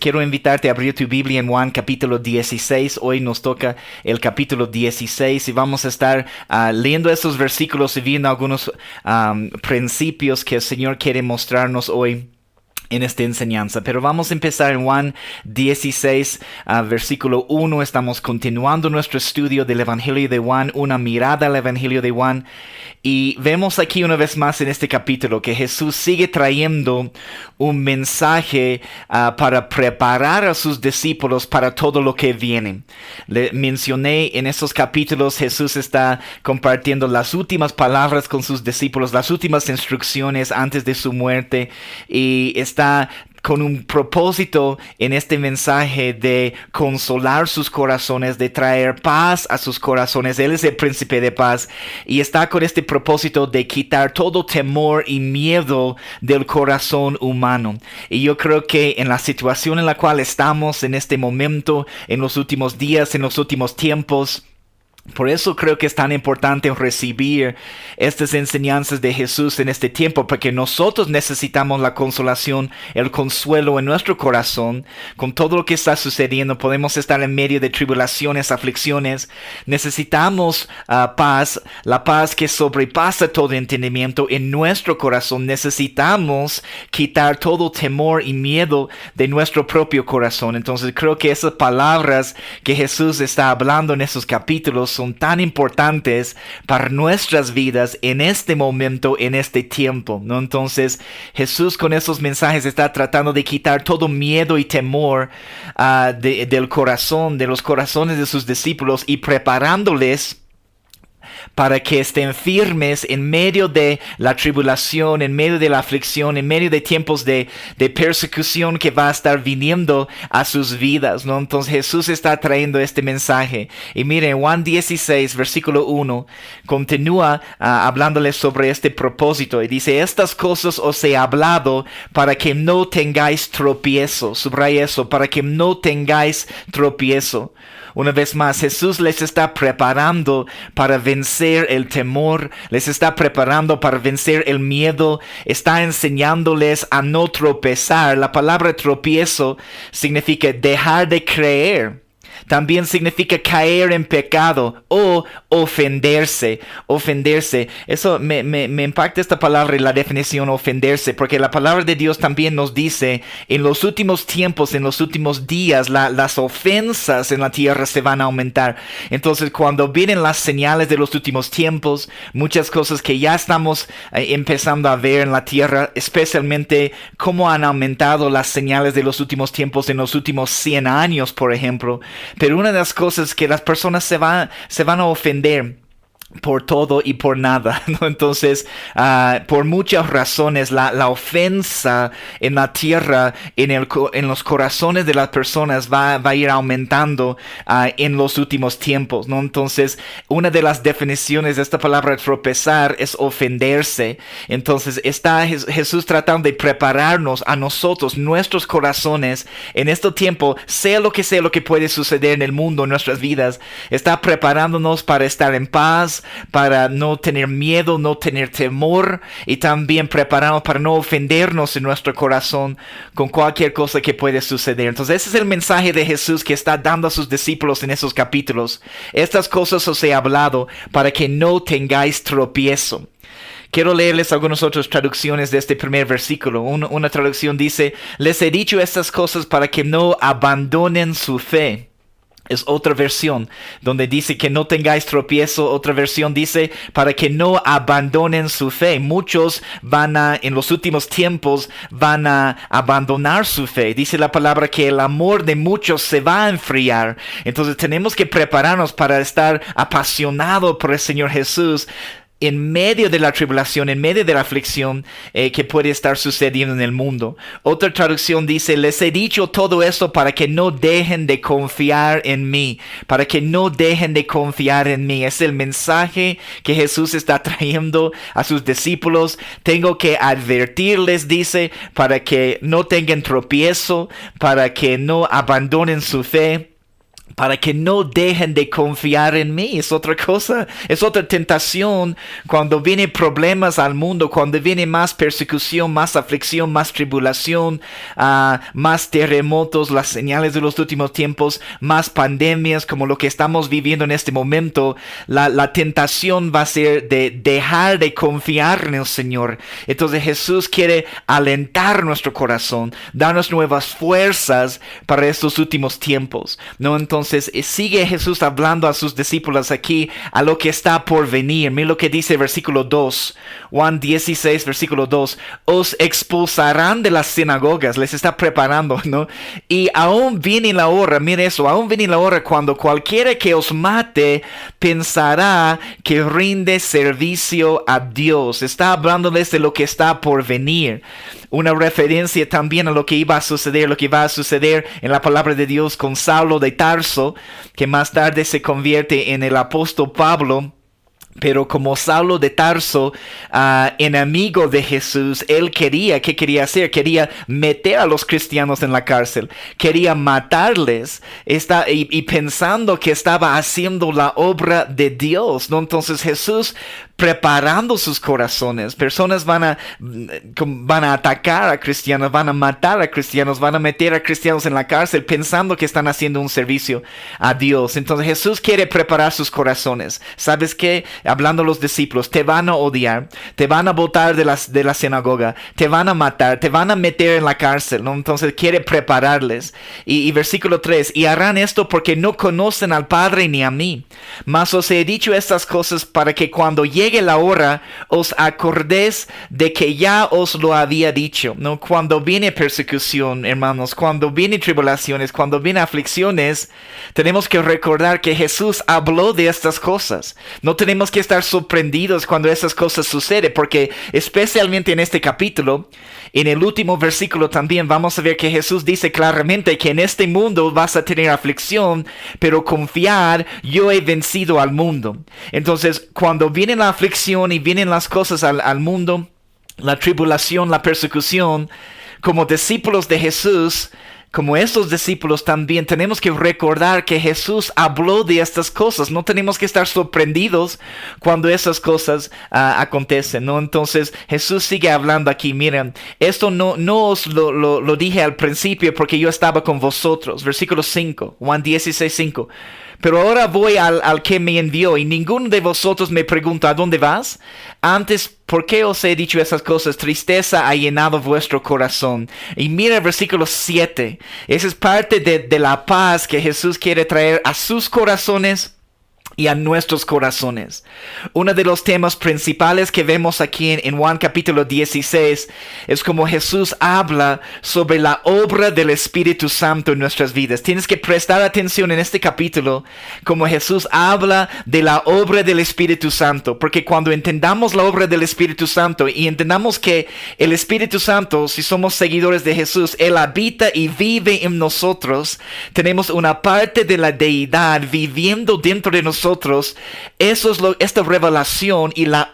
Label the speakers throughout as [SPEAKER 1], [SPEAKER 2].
[SPEAKER 1] quiero invitarte a abrir tu Biblia en Juan capítulo 16. Hoy nos toca el capítulo 16 y vamos a estar leyendo estos versículos y viendo algunos principios que el Señor quiere mostrarnos hoy en esta enseñanza. Pero vamos a empezar en Juan 16, versículo 1. Estamos continuando nuestro estudio del Evangelio de Juan, una mirada al Evangelio de Juan. Y vemos aquí una vez más en este capítulo que Jesús sigue trayendo un mensaje para preparar a sus discípulos para todo lo que viene. Le mencioné en estos capítulos, Jesús está compartiendo las últimas palabras con sus discípulos, las últimas instrucciones antes de su muerte, y está con un propósito en este mensaje de consolar sus corazones, de traer paz a sus corazones. Él es el príncipe de paz y está con este propósito de quitar todo temor y miedo del corazón humano. Y yo creo que en la situación en la cual estamos en este momento, en los últimos días, en los últimos tiempos, por eso creo que es tan importante recibir estas enseñanzas de Jesús en este tiempo, porque nosotros necesitamos la consolación, el consuelo en nuestro corazón. Con todo lo que está sucediendo, podemos estar en medio de tribulaciones, aflicciones. Necesitamos paz, la paz que sobrepasa todo entendimiento en nuestro corazón. Necesitamos quitar todo temor y miedo de nuestro propio corazón. Entonces creo que esas palabras que Jesús está hablando en esos capítulos son tan importantes para nuestras vidas en este momento, en este tiempo, ¿no? Entonces, Jesús con esos mensajes está tratando de quitar todo miedo y temor del corazón, de los corazones de sus discípulos y preparándoles para que estén firmes en medio de la tribulación, en medio de la aflicción, en medio de tiempos de persecución que va a estar viniendo a sus vidas, ¿no? Entonces Jesús está trayendo este mensaje. Y miren, Juan 16, versículo 1, continúa hablándoles sobre este propósito. Y dice, estas cosas os he hablado para que no tengáis tropiezo. Subraya eso, para que no tengáis tropiezo. Una vez más, Jesús les está preparando para vencer el temor, les está preparando para vencer el miedo, está enseñándoles a no tropezar. La palabra tropiezo significa dejar de creer. También significa caer en pecado o ofenderse. Ofenderse. Eso me impacta esta palabra y la definición ofenderse, porque la palabra de Dios también nos dice, en los últimos tiempos, en los últimos días, las ofensas en la tierra se van a aumentar. Entonces, cuando vienen las señales de los últimos tiempos, muchas cosas que ya estamos empezando a ver en la tierra, especialmente cómo han aumentado las señales de los últimos tiempos en los últimos 100 años, por ejemplo. Pero una de las cosas que las personas se van a ofender por todo y por nada, ¿no? Entonces, por muchas razones, la ofensa en la tierra, en los corazones de las personas va a ir aumentando en los últimos tiempos, ¿no? Entonces, una de las definiciones de esta palabra tropezar es ofenderse. Entonces, está Jesús tratando de prepararnos a nosotros, nuestros corazones, en este tiempo, sea lo que puede suceder en el mundo, en nuestras vidas. Está preparándonos para estar en paz, para no tener miedo, no tener temor, y también prepararnos para no ofendernos en nuestro corazón con cualquier cosa que puede suceder. Entonces ese es el mensaje de Jesús que está dando a sus discípulos en esos capítulos. Estas cosas os he hablado para que no tengáis tropiezo. Quiero leerles algunas otras traducciones de este primer versículo. Una traducción dice, les he dicho estas cosas para que no abandonen su fe. Es otra versión donde dice que no tengáis tropiezo. Otra versión dice para que no abandonen su fe. Muchos en los últimos tiempos van a abandonar su fe. Dice la palabra que el amor de muchos se va a enfriar. Entonces tenemos que prepararnos para estar apasionados por el Señor Jesús en medio de la tribulación, en medio de la aflicción que puede estar sucediendo en el mundo. Otra traducción dice, les he dicho todo esto para que no dejen de confiar en mí, para que no dejen de confiar en mí. Es el mensaje que Jesús está trayendo a sus discípulos. Tengo que advertirles, dice, para que no tengan tropiezo, para que no abandonen su fe. para que no dejen de confiar en mí. Es otra cosa, es otra tentación cuando vienen problemas al mundo, cuando viene más persecución, más aflicción, más tribulación, más terremotos, las señales de los últimos tiempos, más pandemias como lo que estamos viviendo en este momento. La tentación va a ser de dejar de confiar en el Señor. Entonces Jesús quiere alentar nuestro corazón, darnos nuevas fuerzas para estos últimos tiempos, ¿no? Entonces sigue Jesús hablando a sus discípulos aquí a lo que está por venir. Mira lo que dice versículo 2, Juan 16, versículo 2. Os expulsarán de las sinagogas, les está preparando, ¿no? Y aún viene la hora, mire eso, aún viene la hora cuando cualquiera que os mate pensará que rinde servicio a Dios. Está hablándoles de lo que está por venir. Una referencia también a lo que iba a suceder, lo que va a suceder en la palabra de Dios con Saulo de Tarso, que más tarde se convierte en el apóstol Pablo. Pero como Saulo de Tarso, enemigo de Jesús, él ¿qué quería hacer? Quería meter a los cristianos en la cárcel. Quería matarles. Y pensando que estaba haciendo la obra de Dios, ¿no? Entonces Jesús preparando sus corazones. Personas van a atacar a cristianos, van a matar a cristianos, van a meter a cristianos en la cárcel pensando que están haciendo un servicio a Dios. Entonces Jesús quiere preparar sus corazones. ¿Sabes qué? Hablando a los discípulos, te van a odiar, te van a botar de la sinagoga, te van a matar, te van a meter en la cárcel, ¿no? Entonces quiere prepararles. Y versículo 3, y harán esto porque no conocen al Padre ni a mí. Mas os he dicho estas cosas para que cuando llegue la hora os acordéis de que ya os lo había dicho, ¿no? Cuando viene persecución, hermanos, cuando viene tribulaciones, cuando viene aflicciones, tenemos que recordar que Jesús habló de estas cosas. No tenemos que estar sorprendidos cuando esas cosas suceden, porque especialmente en este capítulo, en el último versículo también vamos a ver que Jesús dice claramente que en este mundo vas a tener aflicción, pero confiar, yo he vencido al mundo. Entonces, cuando viene la aflicción y vienen las cosas al mundo, la tribulación, la persecución, como discípulos de Jesús, como estos discípulos también tenemos que recordar que Jesús habló de estas cosas. No tenemos que estar sorprendidos cuando esas cosas acontecen, ¿no? Entonces Jesús sigue hablando aquí. Miren, esto no os lo dije al principio porque yo estaba con vosotros. Versículo 5, Juan 16, 5. Pero ahora voy al que me envió y ninguno de vosotros me pregunta ¿a dónde vas? Antes, ¿por qué os he dicho esas cosas? Tristeza ha llenado vuestro corazón. Y mira el versículo 7. Esa es parte de la paz que Jesús quiere traer a sus corazones y a nuestros corazones. Uno de los temas principales que vemos aquí en Juan capítulo 16 es como Jesús habla sobre la obra del Espíritu Santo en nuestras vidas. Tienes que prestar atención en este capítulo como Jesús habla de la obra del Espíritu Santo, porque cuando entendamos la obra del Espíritu Santo y entendamos que el Espíritu Santo, si somos seguidores de Jesús, Él habita y vive en nosotros, tenemos una parte de la deidad viviendo dentro de nosotros. Eso es esta revelación y la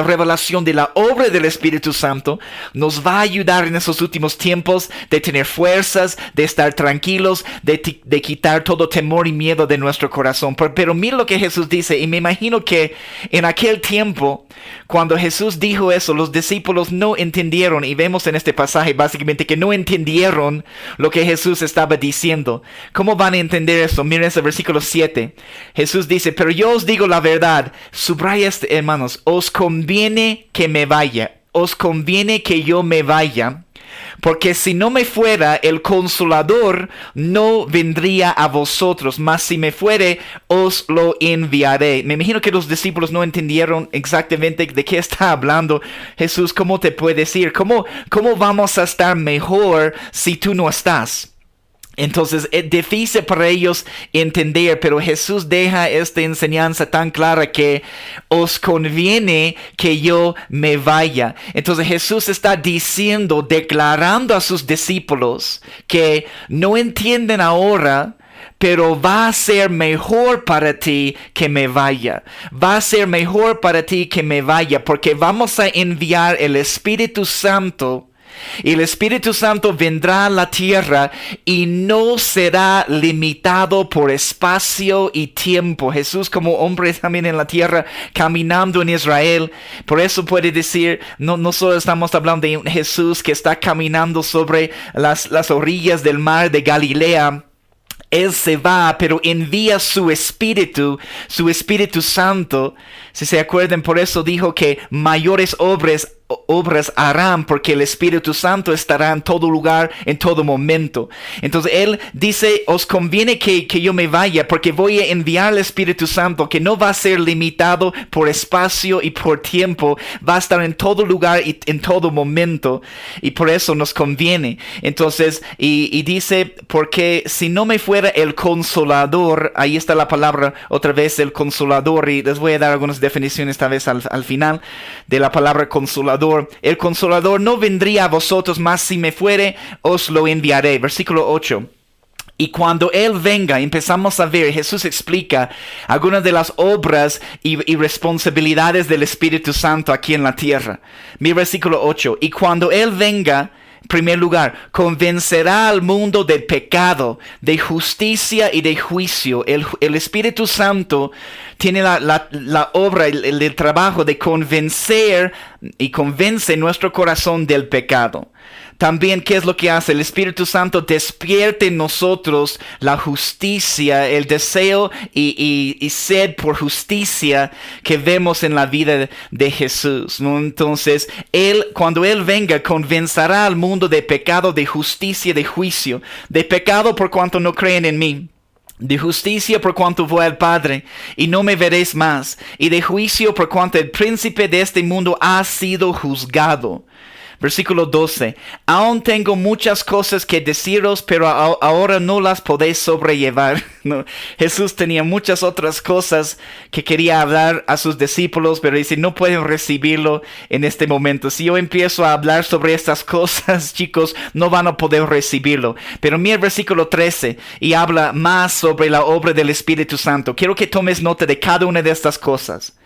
[SPEAKER 1] revelación de la obra del Espíritu Santo nos va a ayudar en esos últimos tiempos de tener fuerzas, de estar tranquilos, de quitar todo temor y miedo de nuestro corazón. Pero mira lo que Jesús dice, y me imagino que en aquel tiempo, cuando Jesús dijo eso, los discípulos no entendieron, y vemos en este pasaje básicamente que no entendieron lo que Jesús estaba diciendo. ¿Cómo van a entender eso? Miren ese versículo 7. Jesús dice, pero yo os digo la verdad, subraya esto, hermanos, os conviene que me vaya, os conviene que yo me vaya, porque si no me fuera, el Consolador no vendría a vosotros, mas si me fuere, os lo enviaré. Me imagino que los discípulos no entendieron exactamente de qué está hablando Jesús. ¿Cómo te puede decir? ¿Cómo vamos a estar mejor si tú no estás? Entonces es difícil para ellos entender, pero Jesús deja esta enseñanza tan clara que os conviene que yo me vaya. Entonces Jesús está diciendo, declarando a sus discípulos que no entienden ahora, pero va a ser mejor para ti que me vaya. Va a ser mejor para ti que me vaya, porque vamos a enviar el Espíritu Santo Y el Espíritu Santo vendrá a la tierra y no será limitado por espacio y tiempo. Jesús como hombre también en la tierra, caminando en Israel. Por eso puede decir, no solo estamos hablando de un Jesús que está caminando sobre las orillas del mar de Galilea. Él se va, pero envía su Espíritu Santo. Si se acuerdan, por eso dijo que mayores obras harán, porque el Espíritu Santo estará en todo lugar, en todo momento. Entonces Él dice, os conviene que yo me vaya, porque voy a enviar al Espíritu Santo, que no va a ser limitado por espacio y por tiempo, va a estar en todo lugar y en todo momento, y por eso nos conviene. Entonces, y dice, porque si no me fuera el Consolador, ahí está la palabra otra vez, el Consolador, y les voy a dar algunas definiciones tal vez al final de la palabra Consolador. El Consolador no vendría a vosotros, mas si me fuere, os lo enviaré. Versículo 8. Y cuando Él venga, empezamos a ver, Jesús explica algunas de las obras y responsabilidades del Espíritu Santo aquí en la tierra. Mira versículo 8. Y cuando Él venga, en primer lugar, convencerá al mundo del pecado, de justicia y de juicio. El Espíritu Santo tiene la obra, el trabajo de convencer y convence nuestro corazón del pecado. También, ¿qué es lo que hace? El Espíritu Santo despierta en nosotros la justicia, el deseo y sed por justicia que vemos en la vida de Jesús, ¿no? Entonces, cuando Él venga, convencerá al mundo de pecado, de justicia, de juicio. De pecado por cuanto no creen en mí. De justicia por cuanto voy al Padre y no me veréis más. Y de juicio por cuanto el príncipe de este mundo ha sido juzgado. Versículo 12. Aún tengo muchas cosas que deciros, pero ahora no las podéis sobrellevar. No, Jesús tenía muchas otras cosas que quería hablar a sus discípulos, pero dice, no pueden recibirlo en este momento. Si yo empiezo a hablar sobre estas cosas, chicos, no van a poder recibirlo. Pero mira el versículo 13 y habla más sobre la obra del Espíritu Santo. Quiero que tomes nota de cada una de estas cosas.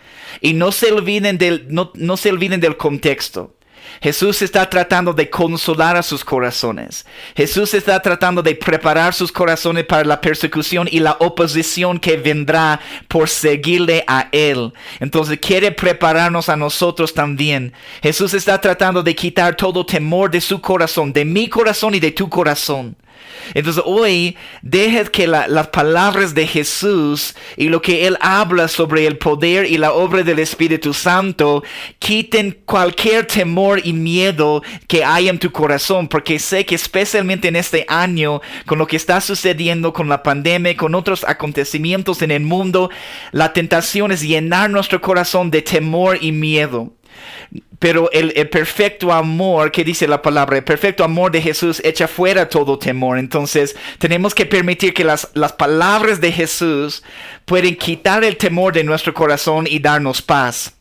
[SPEAKER 1] Y no se olviden del contexto. Jesús está tratando de consolar a sus corazones. Jesús está tratando de preparar sus corazones para la persecución y la oposición que vendrá por seguirle a Él. Entonces quiere prepararnos a nosotros también. Jesús está tratando de quitar todo temor de su corazón, de mi corazón y de tu corazón. Entonces hoy deja que las palabras de Jesús y lo que Él habla sobre el poder y la obra del Espíritu Santo quiten cualquier temor y miedo que hay en tu corazón, porque sé que especialmente en este año, con lo que está sucediendo con la pandemia, con otros acontecimientos en el mundo, la tentación es llenar nuestro corazón de temor y miedo. Pero el perfecto amor, que dice la palabra, el perfecto amor de Jesús echa fuera todo temor. Entonces tenemos que permitir que las palabras de Jesús pueden quitar el temor de nuestro corazón y darnos paz.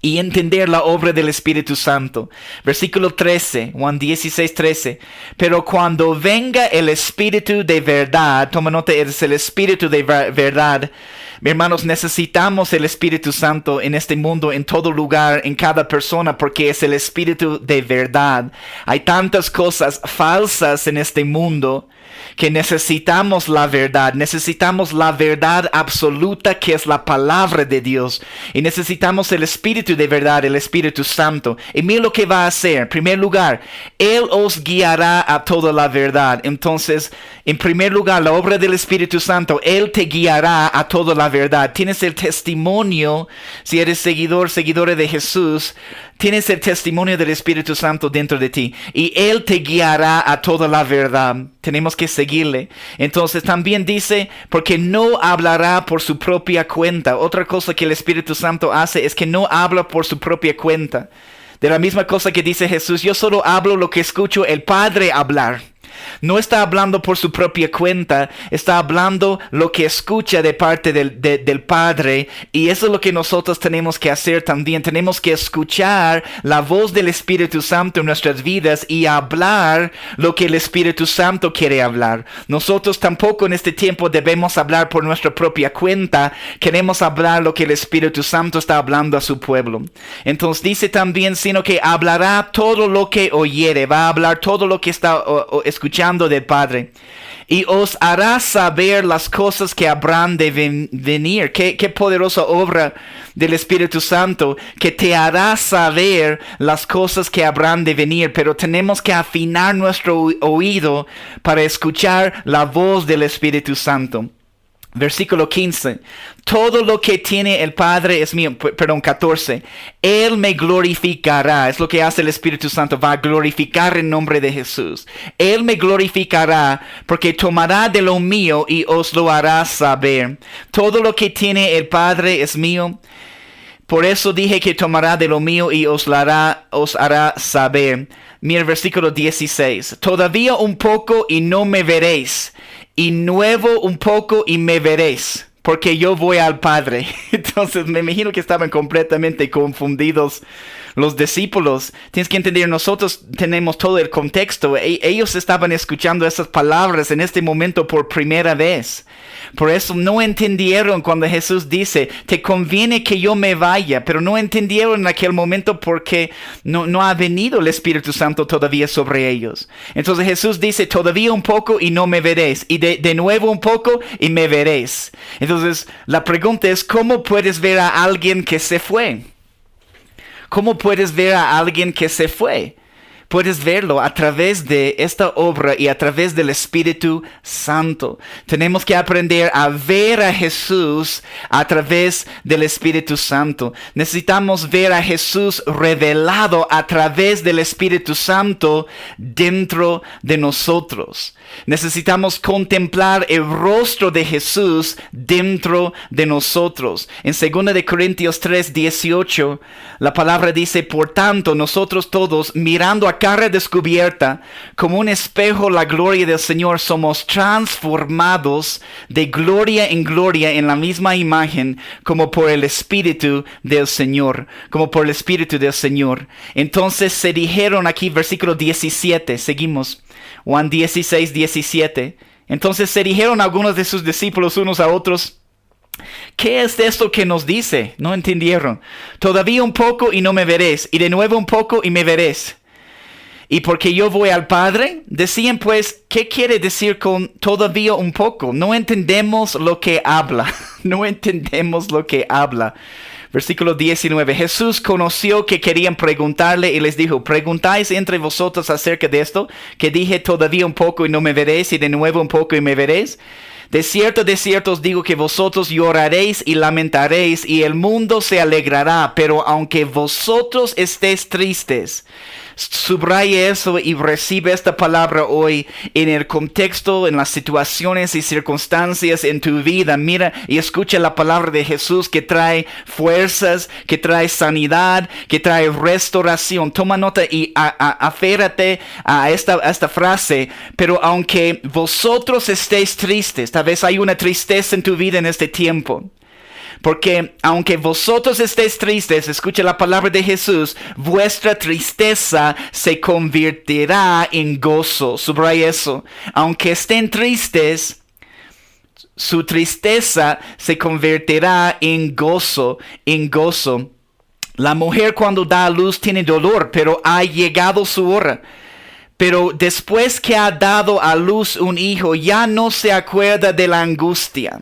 [SPEAKER 1] Y entender la obra del Espíritu Santo. Versículo 13, Juan 16, 13. Pero cuando venga el Espíritu de verdad, toma nota, es el Espíritu de verdad. Mis hermanos, necesitamos el Espíritu Santo en este mundo, en todo lugar, en cada persona, porque es el Espíritu de verdad. Hay tantas cosas falsas en este mundo que necesitamos la verdad absoluta que es la palabra de Dios, y necesitamos el Espíritu de verdad, el Espíritu Santo. Y mira lo que va a hacer. En primer lugar, Él os guiará a toda la verdad. Entonces, en primer lugar, la obra del Espíritu Santo, Él te guiará a toda la verdad. Tienes el testimonio, si eres seguidora de Jesús, tienes el testimonio del Espíritu Santo dentro de ti, y Él te guiará a toda la verdad. Tenemos que seguirle. Entonces también dice, porque no hablará por su propia cuenta. Otra cosa que el Espíritu Santo hace es que no habla por su propia cuenta. De la misma cosa que dice Jesús, yo solo hablo lo que escucho el Padre hablar. No está hablando por su propia cuenta, está hablando lo que escucha de parte del Padre. Y eso es lo que nosotros tenemos que hacer también. Tenemos que escuchar la voz del Espíritu Santo en nuestras vidas y hablar lo que el Espíritu Santo quiere hablar. Nosotros tampoco en este tiempo debemos hablar por nuestra propia cuenta. Queremos hablar lo que el Espíritu Santo está hablando a su pueblo. Entonces dice también, sino que hablará todo lo que oyere, va a hablar todo lo que está escuchando del Padre. Y os hará saber las cosas que habrán de venir. Qué poderosa obra del Espíritu Santo, que te hará saber las cosas que habrán de venir. Pero tenemos que afinar nuestro oído para escuchar la voz del Espíritu Santo. Versículo 15. Todo lo que tiene el Padre es mío. 14. Él me glorificará. Es lo que hace el Espíritu Santo. Va a glorificar en nombre de Jesús. Él me glorificará porque tomará de lo mío y os lo hará saber. Todo lo que tiene el Padre es mío. Por eso dije que tomará de lo mío y os hará saber. Mira el versículo 16. Todavía un poco y no me veréis. Y nuevo un poco y me veréis, porque yo voy al Padre. Entonces me imagino que estaban completamente confundidos los discípulos. Tienes que entender, nosotros tenemos todo el contexto. Ellos estaban escuchando esas palabras en este momento por primera vez. Por eso no entendieron cuando Jesús dice, te conviene que yo me vaya. Pero no entendieron en aquel momento porque no ha venido el Espíritu Santo todavía sobre ellos. Entonces Jesús dice, todavía un poco y no me veréis. Y de nuevo un poco y me veréis. Entonces la pregunta es, ¿cómo puedes ver a alguien que se fue? ¿Cómo puedes ver a alguien que se fue? Puedes verlo a través de esta obra y a través del Espíritu Santo. Tenemos que aprender a ver a Jesús a través del Espíritu Santo. Necesitamos ver a Jesús revelado a través del Espíritu Santo dentro de nosotros. Necesitamos contemplar el rostro de Jesús dentro de nosotros. En 2 Corintios 3:18, la palabra dice, por tanto, nosotros todos, mirando a cara descubierta, como un espejo la gloria del Señor, somos transformados de gloria en gloria en la misma imagen, como por el Espíritu del Señor. Como por el Espíritu del Señor. Entonces se dijeron aquí, versículo 17, seguimos. Juan 16:17. Entonces se dijeron algunos de sus discípulos unos a otros, ¿qué es esto que nos dice? No entendieron. Todavía un poco y no me veréis, y de nuevo un poco y me veréis. Y porque yo voy al Padre, decían pues, ¿qué quiere decir con todavía un poco? No entendemos lo que habla. No entendemos lo que habla. Versículo 19. Jesús conoció que querían preguntarle y les dijo, ¿preguntáis entre vosotros acerca de esto? Que dije todavía un poco y no me veréis, y de nuevo un poco y me veréis. De cierto os digo que vosotros lloraréis y lamentaréis, y el mundo se alegrará. Pero aunque vosotros estéis tristes, subraye eso y recibe esta palabra hoy en el contexto, en las situaciones y circunstancias en tu vida. Mira y escucha la palabra de Jesús que trae fuerzas, que trae sanidad, que trae restauración. Toma nota y aférrate a esta frase. Pero aunque vosotros estéis tristes, tal vez hay una tristeza en tu vida en este tiempo. Porque aunque vosotros estéis tristes, escucha la palabra de Jesús, vuestra tristeza se convertirá en gozo. Subraya eso. Aunque estén tristes, su tristeza se convertirá en gozo, en gozo. La mujer cuando da a luz tiene dolor, pero ha llegado su hora. Pero después que ha dado a luz un hijo, ya no se acuerda de la angustia.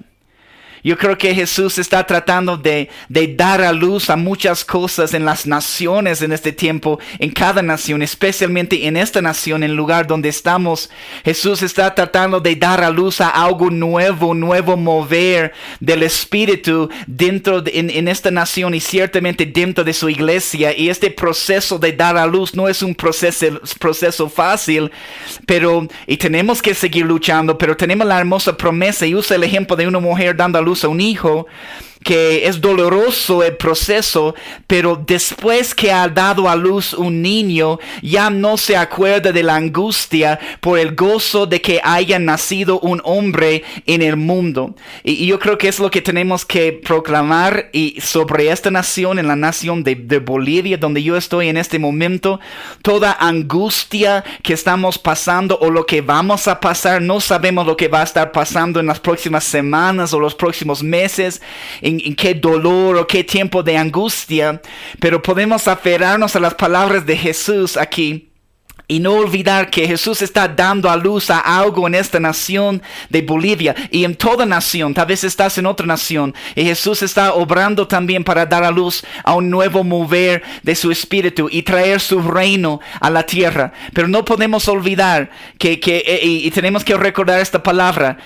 [SPEAKER 1] Yo creo que Jesús está tratando de dar a luz a muchas cosas en las naciones en este tiempo, en cada nación, especialmente en esta nación, en el lugar donde estamos. Jesús está tratando de dar a luz a algo nuevo, nuevo mover del Espíritu en esta nación y ciertamente dentro de su iglesia. Y este proceso de dar a luz no es un proceso fácil, y tenemos que seguir luchando, pero tenemos la hermosa promesa, y usa el ejemplo de una mujer dando a luz a un hijo, que es doloroso el proceso, pero después que ha dado a luz un niño, ya no se acuerda de la angustia por el gozo de que haya nacido un hombre en el mundo. Y yo creo que es lo que tenemos que proclamar y sobre esta nación, en la nación de Bolivia, donde yo estoy en este momento. Toda angustia que estamos pasando o lo que vamos a pasar, no sabemos lo que va a estar pasando en las próximas semanas o los próximos meses, en qué dolor o qué tiempo de angustia, pero podemos aferrarnos a las palabras de Jesús aquí y no olvidar que Jesús está dando a luz a algo en esta nación de Bolivia y en toda nación. Tal vez estás en otra nación y Jesús está obrando también para dar a luz a un nuevo mover de su espíritu y traer su reino a la tierra. Pero no podemos olvidar y tenemos que recordar esta palabra.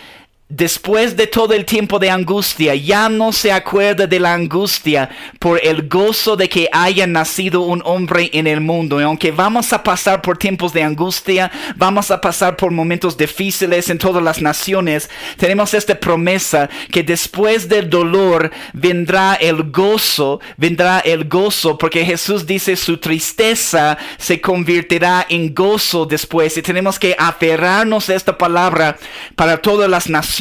[SPEAKER 1] Después de todo el tiempo de angustia, ya no se acuerda de la angustia por el gozo de que haya nacido un hombre en el mundo. Y aunque vamos a pasar por tiempos de angustia, vamos a pasar por momentos difíciles en todas las naciones, tenemos esta promesa que después del dolor vendrá el gozo, porque Jesús dice su tristeza se convertirá en gozo después. Y tenemos que aferrarnos a esta palabra para todas las naciones.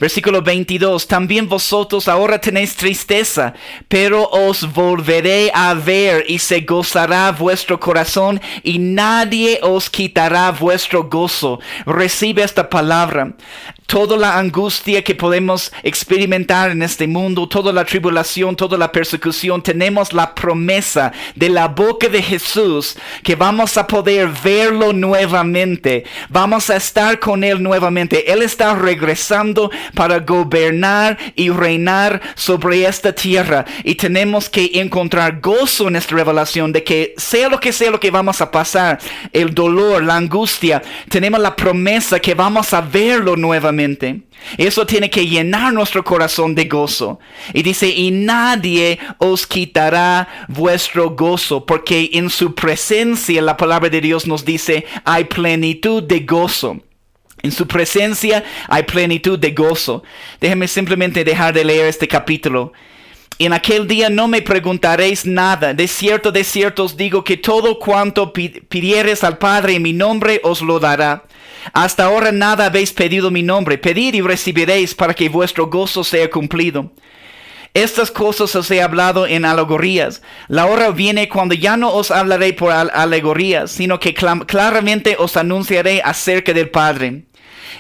[SPEAKER 1] Versículo 22. También vosotros ahora tenéis tristeza, pero os volveré a ver y se gozará vuestro corazón y nadie os quitará vuestro gozo. Recibe esta palabra. Toda la angustia que podemos experimentar en este mundo, toda la tribulación, toda la persecución, tenemos la promesa de la boca de Jesús que vamos a poder verlo nuevamente. Vamos a estar con Él nuevamente. Él está regresando para gobernar y reinar sobre esta tierra. Y tenemos que encontrar gozo en esta revelación de que sea lo que vamos a pasar, el dolor, la angustia, tenemos la promesa que vamos a verlo nuevamente. Eso tiene que llenar nuestro corazón de gozo. Y dice, y nadie os quitará vuestro gozo, porque en su presencia, la palabra de Dios nos dice, hay plenitud de gozo. En su presencia hay plenitud de gozo. Déjenme simplemente dejar de leer este capítulo. En aquel día no me preguntaréis nada. De cierto os digo que todo cuanto pidiereis al Padre en mi nombre os lo dará. Hasta ahora nada habéis pedido en mi nombre. Pedid y recibiréis para que vuestro gozo sea cumplido. Estas cosas os he hablado en alegorías. La hora viene cuando ya no os hablaré por alegorías, sino que claramente os anunciaré acerca del Padre.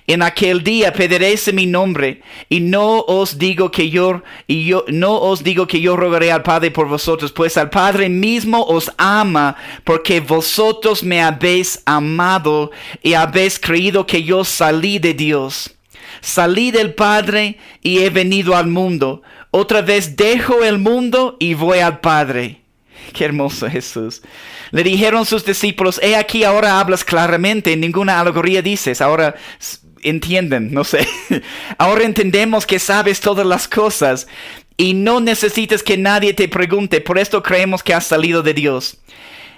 [SPEAKER 1] En aquel día pediréis en mi nombre, y no os digo que yo rogaré al Padre por vosotros, pues al Padre mismo os ama, porque vosotros me habéis amado y habéis creído que yo salí de Dios. Salí del Padre y he venido al mundo. Otra vez dejo el mundo y voy al Padre. Qué hermoso Jesús. Le dijeron sus discípulos, he aquí ahora hablas claramente, en ninguna alegoría dices. Ahora entienden, no sé. Ahora entendemos que sabes todas las cosas y no necesitas que nadie te pregunte. Por esto creemos que has salido de Dios.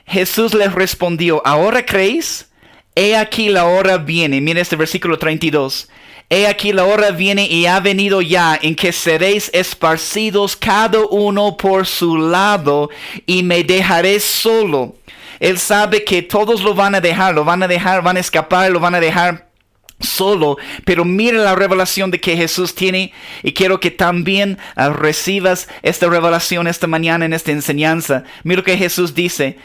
[SPEAKER 1] Jesús les respondió, ¿ahora creéis? He aquí la hora viene. Mira este versículo 32. He aquí la hora viene y ha venido ya en que seréis esparcidos cada uno por su lado y me dejaré solo. Él sabe que todos lo van a dejar, van a escapar, lo van a dejar solo. Pero mira la revelación de que Jesús tiene y quiero que también recibas esta revelación esta mañana en esta enseñanza. Mira lo que Jesús dice.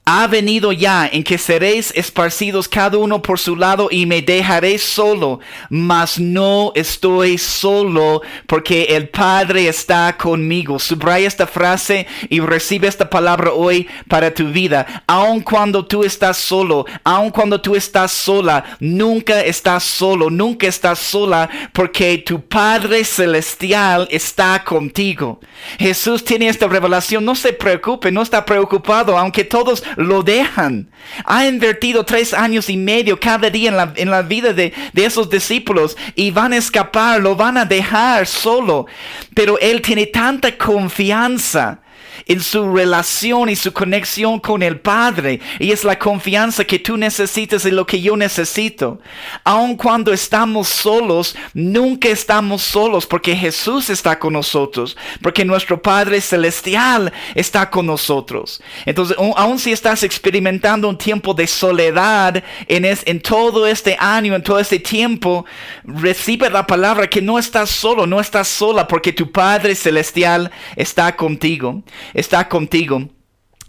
[SPEAKER 1] Ha venido ya en que seréis esparcidos cada uno por su lado y me dejaré solo, mas no estoy solo porque el Padre está conmigo. Subraya esta frase y recibe esta palabra hoy para tu vida. Aun cuando tú estás solo, aun cuando tú estás sola, nunca estás solo, nunca estás sola porque tu Padre Celestial está contigo. Jesús tiene esta revelación, no se preocupe, no está preocupado, aunque todos lo dejan. Ha invertido 3 años y medio cada día en la vida de esos discípulos y van a escapar, lo van a dejar solo. Pero Él tiene tanta confianza en su relación y su conexión con el Padre. Y es la confianza que tú necesitas y lo que yo necesito. Aun cuando estamos solos, nunca estamos solos porque Jesús está con nosotros, porque nuestro Padre Celestial está con nosotros. Entonces, aun si estás experimentando un tiempo de soledad en todo este año, en todo este tiempo, recibe la palabra que no estás solo, no estás sola, porque tu Padre Celestial está contigo. Está contigo.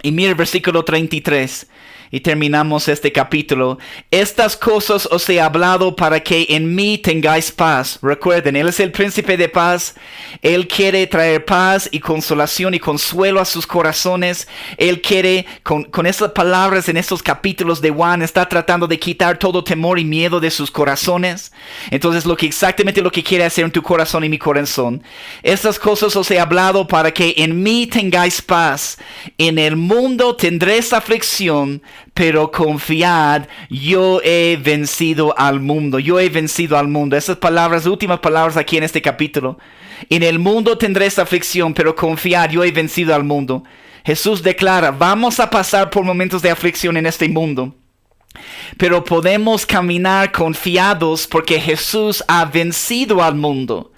[SPEAKER 1] Y mira el versículo 33. Y terminamos este capítulo. Estas cosas os he hablado para que en mí tengáis paz. Recuerden, Él es el príncipe de paz. Él quiere traer paz y consolación y consuelo a sus corazones. Él quiere, con estas palabras en estos capítulos de Juan, está tratando de quitar todo temor y miedo de sus corazones. Entonces, exactamente lo que quiere hacer en tu corazón y mi corazón. Estas cosas os he hablado para que en mí tengáis paz. En el mundo tendréis aflicción, pero confiad, yo he vencido al mundo. Yo he vencido al mundo. Esas palabras, últimas palabras aquí en este capítulo. En el mundo tendréis aflicción, pero confiad, yo he vencido al mundo. Jesús declara, vamos a pasar por momentos de aflicción en este mundo, pero podemos caminar confiados porque Jesús ha vencido al mundo.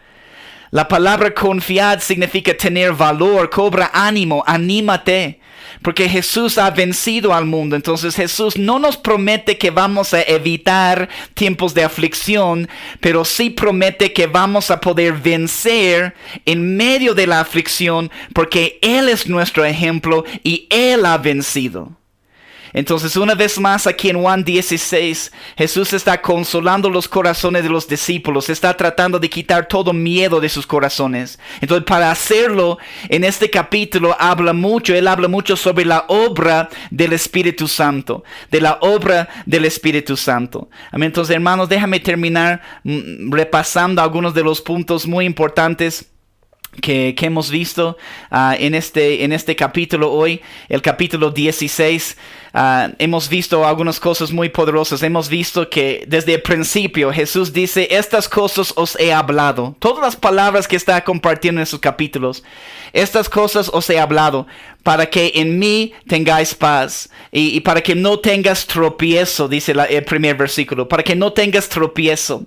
[SPEAKER 1] La palabra confiar significa tener valor, cobra ánimo, anímate. Porque Jesús ha vencido al mundo. Entonces Jesús no nos promete que vamos a evitar tiempos de aflicción, pero sí promete que vamos a poder vencer en medio de la aflicción, porque Él es nuestro ejemplo y Él ha vencido. Entonces, una vez más aquí en Juan 16, Jesús está consolando los corazones de los discípulos. Está tratando de quitar todo miedo de sus corazones. Entonces, para hacerlo, en este capítulo Él habla mucho sobre la obra del Espíritu Santo. De la obra del Espíritu Santo. Amén. Entonces, hermanos, déjame terminar repasando algunos de los puntos muy importantes que hemos visto en este capítulo hoy, el capítulo 16. Hemos visto algunas cosas muy poderosas. Hemos visto que desde el principio Jesús dice, estas cosas os he hablado. Todas las palabras que está compartiendo en esos capítulos, estas cosas os he hablado para que en mí tengáis paz y para que no tengas tropiezo, dice el primer versículo, para que no tengas tropiezo.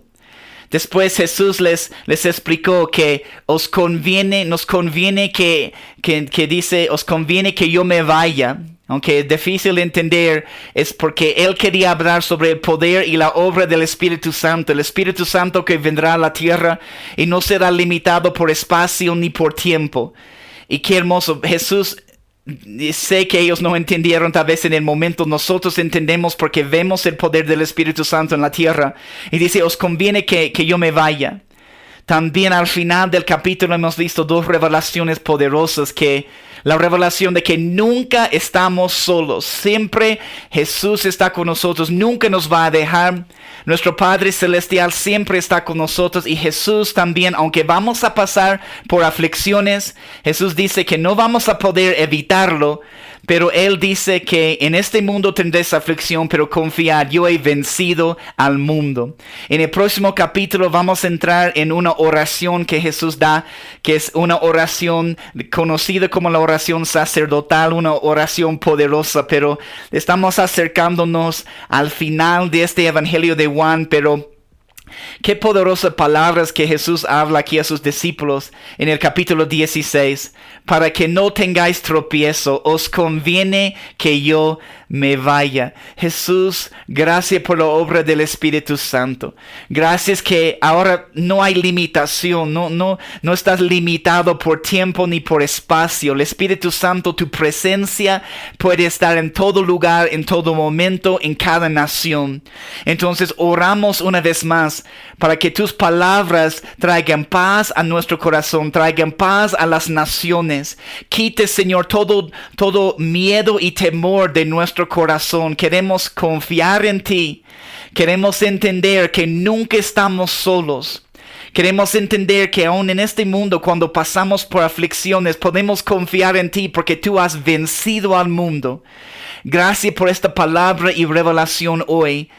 [SPEAKER 1] Después Jesús les explicó que nos conviene que yo me vaya. Aunque es difícil de entender, es porque Él quería hablar sobre el poder y la obra del Espíritu Santo. El Espíritu Santo que vendrá a la tierra y no será limitado por espacio ni por tiempo. Y qué hermoso, Jesús. Sé que ellos no entendieron tal vez en el momento. Nosotros entendemos porque vemos el poder del Espíritu Santo en la tierra. Y dice, os conviene que yo me vaya. También al final del capítulo hemos visto dos revelaciones poderosas, que la revelación de que nunca estamos solos. Siempre Jesús está con nosotros, nunca nos va a dejar. Nuestro Padre Celestial siempre está con nosotros, y Jesús también, aunque vamos a pasar por aflicciones, Jesús dice que no vamos a poder evitarlo, pero Él dice que en este mundo tendréis aflicción, pero confiad, yo he vencido al mundo. En el próximo capítulo vamos a entrar en una oración que Jesús da, que es una oración conocida como la oración sacerdotal, una oración poderosa, pero estamos acercándonos al final de este Evangelio de Juan, pero qué poderosas palabras que Jesús habla aquí a sus discípulos en el capítulo 16. Para que no tengáis tropiezo, os conviene que yo me vaya. Jesús, gracias por la obra del Espíritu Santo. Gracias que ahora no hay limitación, no estás limitado por tiempo ni por espacio. El Espíritu Santo, tu presencia puede estar en todo lugar, en todo momento, en cada nación. Entonces oramos una vez más para que tus palabras traigan paz a nuestro corazón, traigan paz a las naciones. Quite, Señor, todo miedo y temor de nuestro corazón. Queremos confiar en ti. Queremos entender que nunca estamos solos. Queremos entender que aún en este mundo, cuando pasamos por aflicciones, podemos confiar en ti porque tú has vencido al mundo. Gracias por esta palabra y revelación hoy.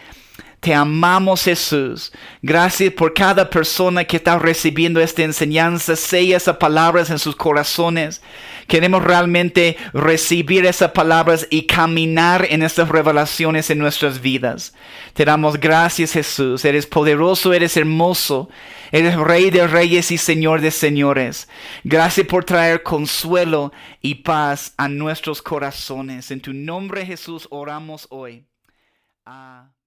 [SPEAKER 1] Te amamos, Jesús. Gracias por cada persona que está recibiendo esta enseñanza. Sella esas palabras en sus corazones. Queremos realmente recibir esas palabras y caminar en estas revelaciones en nuestras vidas. Te damos gracias, Jesús. Eres poderoso, eres hermoso. Eres Rey de reyes y Señor de señores. Gracias por traer consuelo y paz a nuestros corazones. En tu nombre, Jesús, oramos hoy. Amén.